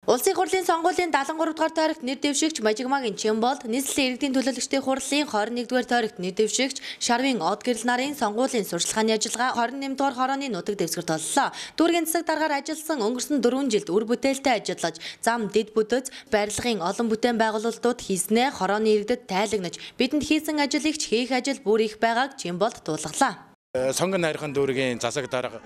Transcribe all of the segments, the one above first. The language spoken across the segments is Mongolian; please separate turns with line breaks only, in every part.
Улсын хурлын сонгуулийн 73 дугаар тойрогт нэр дэвшигч Мажигмагийн Чимболд, нийслэлийн иргэдийн төлөөлөгчдийн хурлын 21 дугаар тойрогт нэр дэвшигч Шарвын Од гэрэл нарын сонгуулийн сурчлагын ажиллагаа 28 дугаар хорооны нутаг дэвсгэрт боллоо. Дүүргийн засаг даргаар ажилласан өнгөрсөн 4 жилд үр бүтээлтэй ажиллаж, зам дэд бүтэц, барилгын олон бүтээн байгуулалтууд хийснээ хорооны иргэдэд тайлагнаж, бидэнд хийсэн ажил ихч хийх ажил бүр их байгааг Чимболд дуулгалаа.
Сонгон найрхан дүүргийн засаг дарга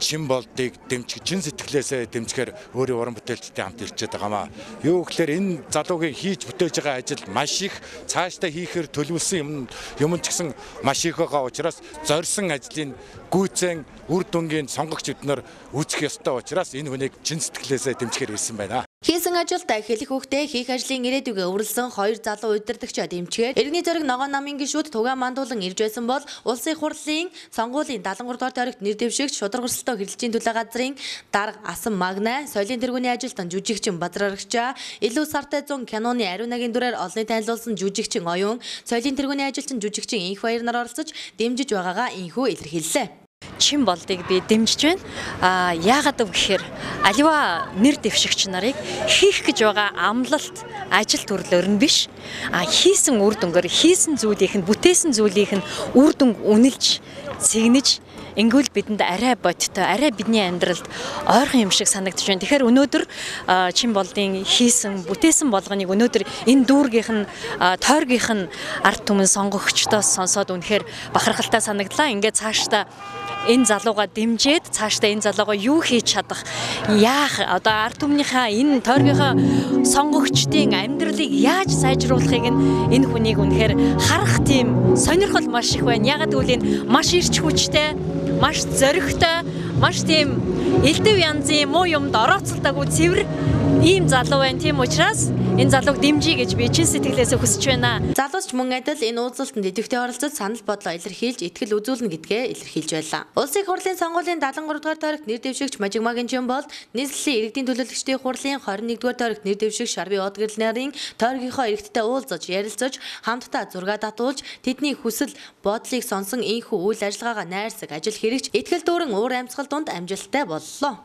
Чимболдыг дэмжих чин сэтгэлээсээ дэмжихээр өөрийн уран бүтээлчтэй хамт ирчээд байгаамаа. Юу гэхээр энэ залуугийн хийж бүтээж байгаа ажил маш их цаашдаа хийхээр төлөвлөсөн юм ч гэсэн маш их байгаа учраас зорьсон ажлын гүйцэн үр дүнгийн сонгогч эднэр үүсэх ёстой учраас энэ хүнийг чин сэтгэлээсээ дэмжихээр ирсэн байна.
Хийсэн ажилдаа хэлэх хөхтэй хийх ажлын ирээдүгэ өвөрлсөн хоёр залуу удирдагчид дэмжихээр Иргэний зориг ногоон намын гишүүд тугаан мандуулан ирж байсан бол улсын хурлын сонгуулийн 73 дугаар тойрогт нэр дэвшигч шудраг өрсөлдөө хэрэглэжийн төлөө газрын дарга Асан Магна, соёлын тэргүүний ажилтан жүжигчин Базрарагчаа, илүү сартай 100 киноны ариунагийн дүрээр олонний танилцуулсан жүжигчин Оюун, соёлын тэргүүний ажилтан жүжигчин Инх баяр нар оролцож дэмжиж байгаагаа инхүү илэрхийллээ.
Чимболдыг би дэмжиж байна. Яагаад гэвэл аливаа нэр дэвшигч нарыг хийх гэж байгаа амлалт ажил төрлөөр нь биш. Хийсэн үр дүнгээр хийсэн зүйлийнх нь бүтээсэн зүйлийнх нь үр дүн үнэлж цэгнэж ингүүл бидэнд арай бодтой, арай бидний амьдралд ойрхон юм шиг санагдаж байна. Тэгэхээр өнөөдөр Чимболдын хийсэн, бүтээсэн болгоныг өнөөдөр энэ дүүргийнх нь, тойргийнх нь ард түмэн сонгогчдоос сонсоод үнэхээр бахархалтай санагдлаа. Ингээд цаашдаа энэ залууга дэмжиж цаашдаа энэ залууга юу хийж чадах, яах, одоо ард түмнийхээ энэ тойргийнхаа сонгогчдын амьдралыг яаж сайжруулахыг энэ хүнийг үнэхээр харах тийм сонирхол маш их байна. Ягаад гэвэл энэ маш ирч хүчтэй, маш зоригтой, маш тийм элдэв янзын муу юмд орооцолдоогүй цэвэр ийм залуу байна. Тийм учраас энэ залууг дэмжиж гэж би чин сэтгэлээсээ хүсэж байна.
Залуучч мөн адил энэ уулзалтанд идэвхтэй оролцож санал бодлоо илэрхийлж итгэл үзүүлнэ гэдгээ илэрхийлж байлаа. Улсын хурлын сонгуулийн 73 дугаар тойрогт нэр дэвшигч Мажигмагийн Чимболд, нийслэлийн иргэдийн төлөөлөгчдийн хурлын 21 дугаар тойрогт нэр дэвшигч Шарвын Од гэрэл нарын тойргийнхоо иргэдтэй уулзаж, ярилцаж, хамтдаа зураг татуулж, тэдний хүсэл, бодлыг сонсон инхүү үйл ажиллагаагаа найрсаг ажил хэрэгж, итгэл дүүрэн уур амьсгал дунд амжилттай боллоо.